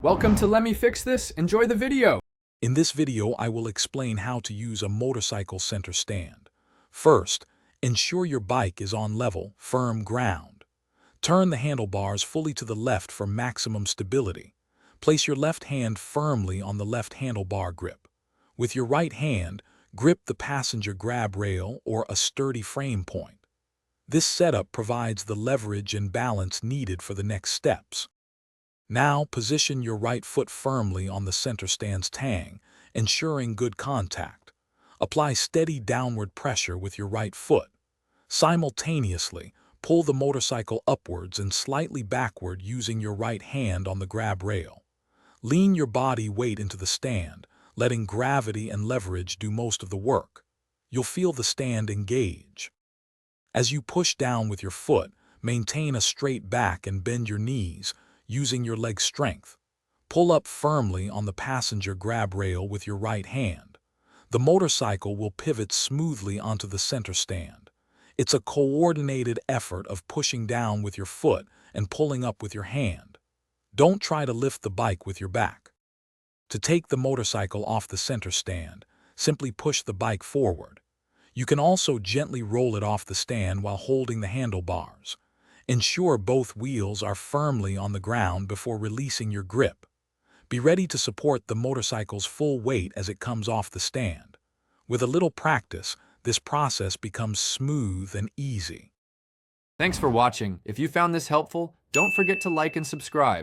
Welcome to Let Me Fix This. Enjoy the video. In this video, I will explain how to use a motorcycle center stand. First, ensure your bike is on level, firm ground. Turn the handlebars fully to the left for maximum stability. Place your left hand firmly on the left handlebar grip. With your right hand, grip the passenger grab rail or a sturdy frame point. This setup provides the leverage and balance needed for the next steps. Now position your right foot firmly on the center stand's tang, ensuring good contact. Apply steady downward pressure with your right foot. Simultaneously, pull the motorcycle upwards and slightly backward using your right hand on the grab rail. Lean your body weight into the stand, letting gravity and leverage do most of the work. You'll feel the stand engage. As you push down with your foot, maintain a straight back and bend your knees, using your leg strength. Pull up firmly on the passenger grab rail with your right hand. The motorcycle will pivot smoothly onto the center stand. It's a coordinated effort of pushing down with your foot and pulling up with your hand. Don't try to lift the bike with your back. To take the motorcycle off the center stand, simply push the bike forward. You can also gently roll it off the stand while holding the handlebars. Ensure both wheels are firmly on the ground before releasing your grip. Be ready to support the motorcycle's full weight as it comes off the stand. With a little practice, this process becomes smooth and easy. Thanks for watching. If you found this helpful, don't forget to like and subscribe.